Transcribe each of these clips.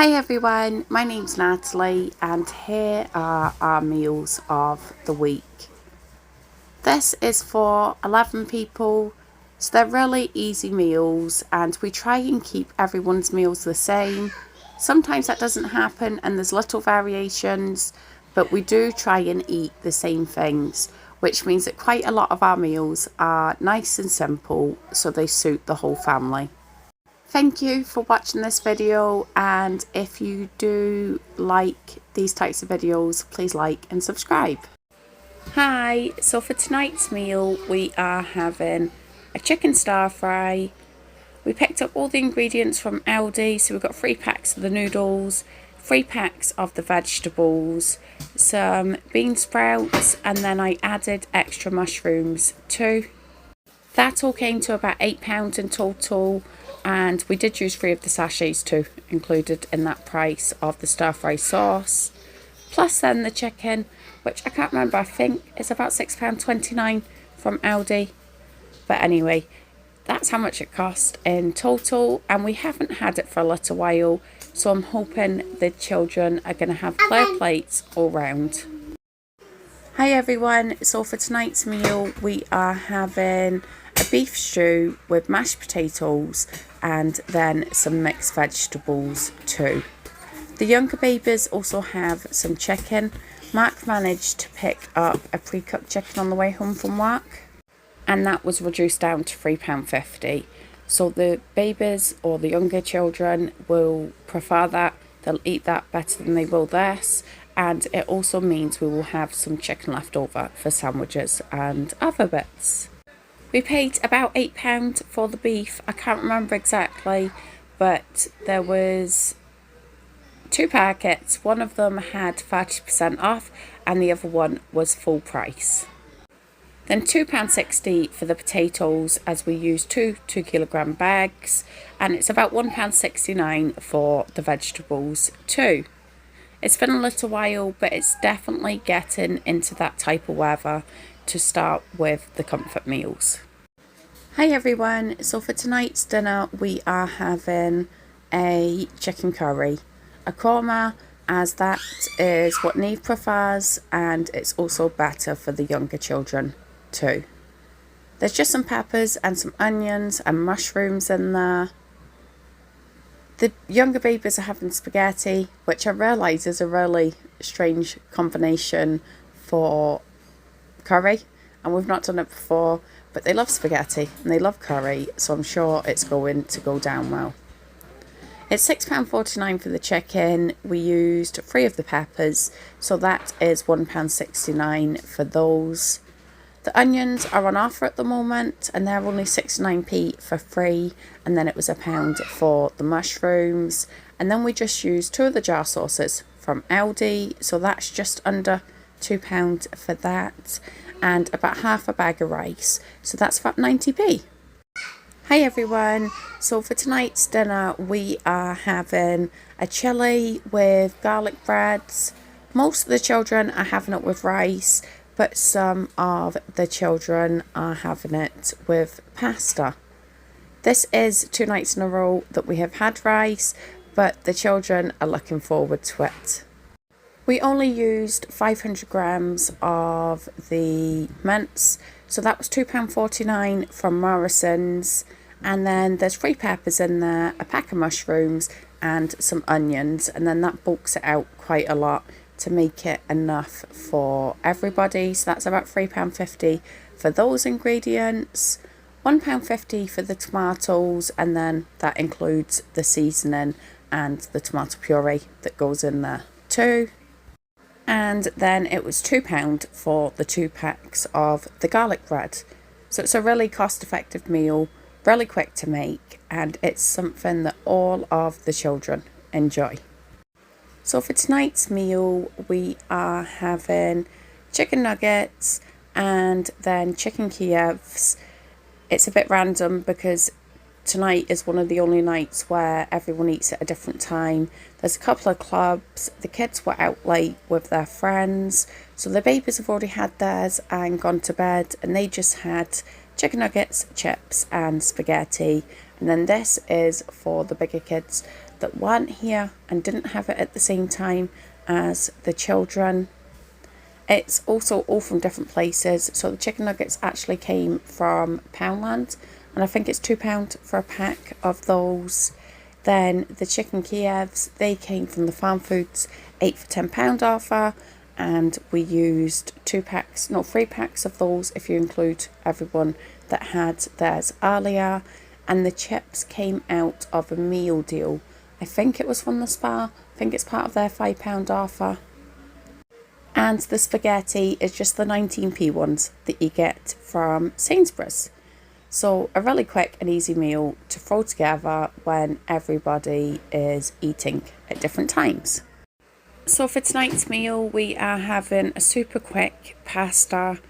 Hi everyone, my name's Natalie and here are our meals of the week. This is for 11 people, so they're really easy meals and we try and keep everyone's meals the same. Sometimes that doesn't happen and there's little variations, but we do try and eat the same things, which means that quite a lot of our meals are nice and simple so they suit the whole family. Thank you for watching this video, and if you do like these types of videos, please like and subscribe. Hi, so for tonight's meal we are having a chicken stir fry. We picked up all the ingredients from Aldi, so we've got 3 packs of the noodles, 3 packs of the vegetables, some bean sprouts, and then I added extra mushrooms too. That all came to about £8 in total, and we did use 3 of the sachets too, included in that price of the stir fry sauce. Plus then the chicken, which I can't remember, I think it's about £6.29 from Aldi. But anyway, that's how much it cost in total, and we haven't had it for a little while, so I'm hoping the children are going to have clear plates all round. Hi everyone, so for tonight's meal we are having a beef stew with mashed potatoes and then some mixed vegetables too. The younger babies also have some chicken. Mark managed to pick up a pre-cooked chicken on the way home from work, and that was reduced down to £3.50. So the babies or the younger children will prefer that. They'll eat that better than they will this. And it also means we will have some chicken left over for sandwiches and other bits. We paid about £8 for the beef. I can't remember exactly, but there was 2 packets. One of them had 30% off and the other one was full price. Then £2.60 for the potatoes, as we used 2 kilogram bags, and it's about £1.69 for the vegetables too. It's been a little while, but it's definitely getting into that type of weather to start with the comfort meals. Hi everyone, so for tonight's dinner we are having a chicken curry, a korma, as that is what Neve prefers, and it's also better for the younger children too. There's just some peppers and some onions and mushrooms in there. The younger babies are having spaghetti, which I realise is a really strange combination for curry, and we've not done it before, but they love spaghetti and they love curry, so I'm sure it's going to go down well. It's £6.49 for the chicken. We used 3 of the peppers, so that is £1.69 for those. The onions are on offer at the moment and they're only 69p for 3, and then it was £1 for the mushrooms, and then we just used 2 of the jar sauces from Aldi, so that's just under £2 for that, and about half a bag of rice, so that's about 90p. Hi everyone, so for tonight's dinner we are having a chilli with garlic breads. Most of the children are having it with rice, but some of the children are having it with pasta. This is 2 nights in a row that we have had rice, but the children are looking forward to it. We only used 500 grams of the mince, so that was £2.49 from Morrison's, and then there's 3 peppers in there, a pack of mushrooms and some onions, and then that bulks it out quite a lot to make it enough for everybody, so that's about £3.50 for those ingredients, £1.50 for the tomatoes, and then that includes the seasoning and the tomato puree that goes in there too. And then it was £2 for the 2 packs of the garlic bread. So it's a really cost-effective meal, really quick to make, and it's something that all of the children enjoy. So for tonight's meal we are having chicken nuggets and then chicken Kievs. It's a bit random because tonight is one of the only nights where everyone eats at a different time. There's a couple of clubs, the kids were out late with their friends, so the babies have already had theirs and gone to bed, and they just had chicken nuggets, chips and spaghetti. And then this is for the bigger kids. that weren't here and didn't have it at the same time as the children. It's also all from different places. So the chicken nuggets actually came from Poundland, and I think it's £2 for a pack of those. Then the chicken Kievs, they came from the Farm Foods 8 for £10 offer, and we used 3 packs of those if you include everyone that had theirs earlier. And the chips came out of a meal deal. I think it was from the Spa. I think it's part of their £5 offer. And the spaghetti is just the 19p ones that you get from Sainsbury's. So a really quick and easy meal to throw together when everybody is eating at different times. So for tonight's meal, we are having a super quick pasta.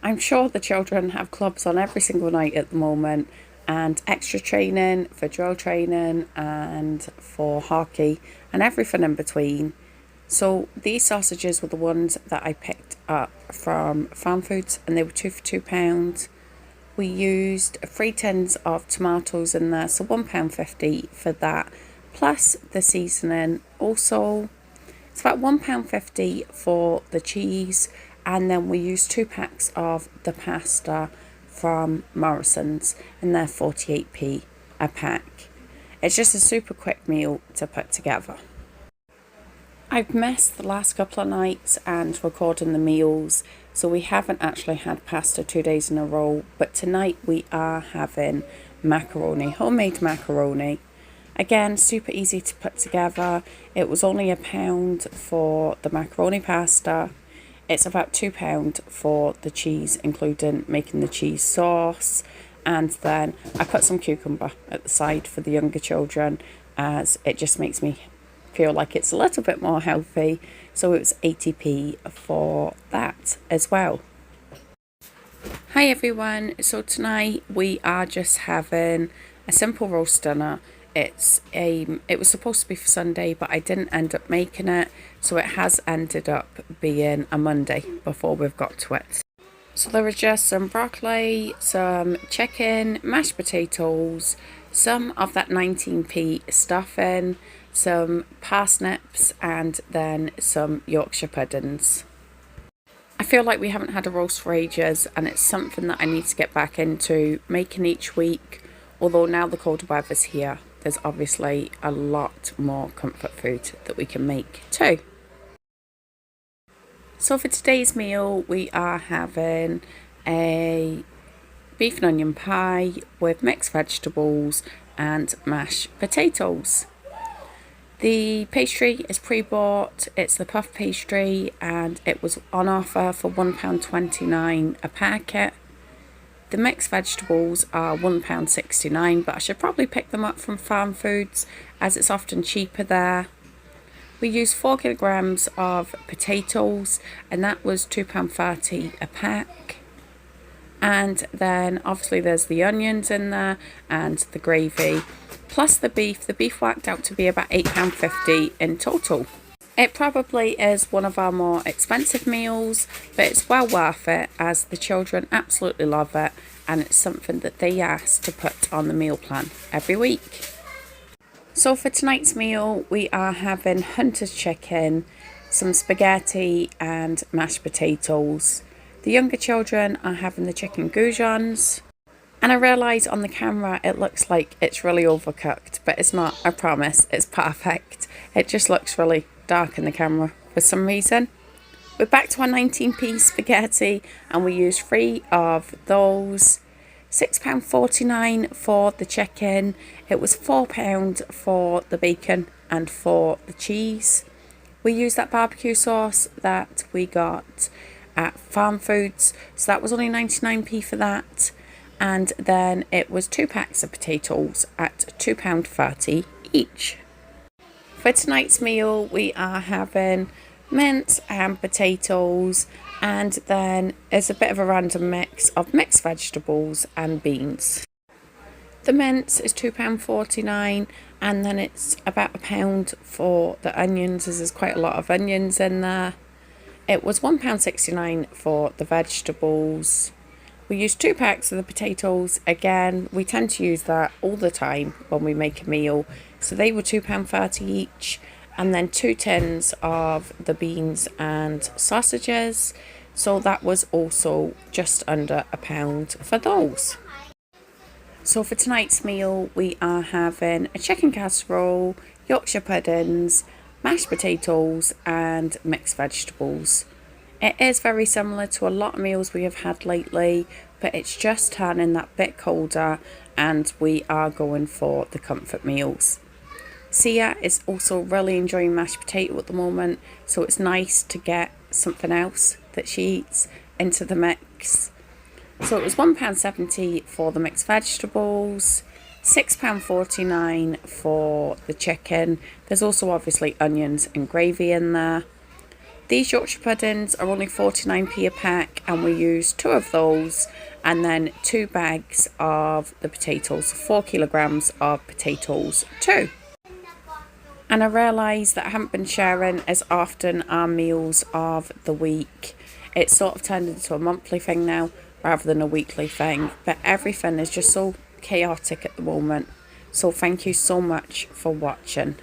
I'm sure the children have clubs on every single night at the moment, and extra training for drill training and for hockey and everything in between. So these sausages were the ones that I picked up from Farm Foods, and they were 2 for £2. We used 3 tins of tomatoes in there, so £1.50 for that, plus the seasoning. Also, it's about £1.50 for the cheese, and then we used 2 packs of the pasta from Morrison's, and they're 48p a pack. It's just a super quick meal to put together. I've missed the last couple of nights and recording the meals, so we haven't actually had pasta 2 days in a row, but tonight we are having macaroni, homemade macaroni. Again, super easy to put together. It was only £1 for the macaroni pasta. It's about £2 for the cheese, including making the cheese sauce. And then I put some cucumber at the side for the younger children, as it just makes me feel like it's a little bit more healthy. So it was 80p for that as well. Hi everyone, so tonight we are just having a simple roast dinner. It was supposed to be for Sunday, but I didn't end up making it, so it has ended up being a Monday before we've got to it. So there was just some broccoli, some chicken, mashed potatoes, some of that 19p stuffing, some parsnips, and then some Yorkshire puddings. I feel like we haven't had a roast for ages, and it's something that I need to get back into making each week. Although now the colder weather's here, there's obviously a lot more comfort food that we can make too. So for today's meal, we are having a beef and onion pie with mixed vegetables and mashed potatoes. The pastry is pre-bought. It's the puff pastry, and it was on offer for £1.29 a packet. The mixed vegetables are £1.69, but I should probably pick them up from Farm Foods, as it's often cheaper there. We used 4 kilograms of potatoes, and that was £2.30 a pack. And then obviously there's the onions in there and the gravy, plus the beef. The beef worked out to be about £8.50 in total. It probably is one of our more expensive meals, but it's well worth it, as the children absolutely love it, and it's something that they ask to put on the meal plan every week. So for tonight's meal, we are having Hunter's chicken, some spaghetti and mashed potatoes. The younger children are having the chicken goujons. And I realise on the camera it looks like it's really overcooked, but it's not, I promise, it's perfect. It just looks really dark in the camera for some reason. We're back to our 19p spaghetti, and we used 3 of those. £6.49 for the chicken. It was £4 for the bacon and for the cheese. We used that barbecue sauce that we got at Farm Foods, so that was only 99p for that. And then it was 2 packs of potatoes at £2.30 each. For tonight's meal, we are having mince and potatoes, and then it's a bit of a random mix of mixed vegetables and beans. The mince is £2.49, and then it's about £1 for the onions, as there's quite a lot of onions in there. It was £1.69 for the vegetables. We used 2 packs of the potatoes. Again, we tend to use that all the time when we make a meal. So they were £2.30 each. And then 2 tins of the beans and sausages. So that was also just under £1 for those. So for tonight's meal, we are having a chicken casserole, Yorkshire puddings, mashed potatoes and mixed vegetables. It is very similar to a lot of meals we have had lately, but it's just turning that bit colder and we are going for the comfort meals. Sia is also really enjoying mashed potato at the moment, so it's nice to get something else that she eats into the mix. So it was £1.70 for the mixed vegetables, £6.49 for the chicken. There's also obviously onions and gravy in there. These Yorkshire puddings are only 49p a pack, and we used 2 of those and then 2 bags of the potatoes, 4 kilograms of potatoes too. And I realise that I haven't been sharing as often our meals of the week. It's sort of turned into a monthly thing now rather than a weekly thing, but everything is just so chaotic at the moment. So thank you so much for watching.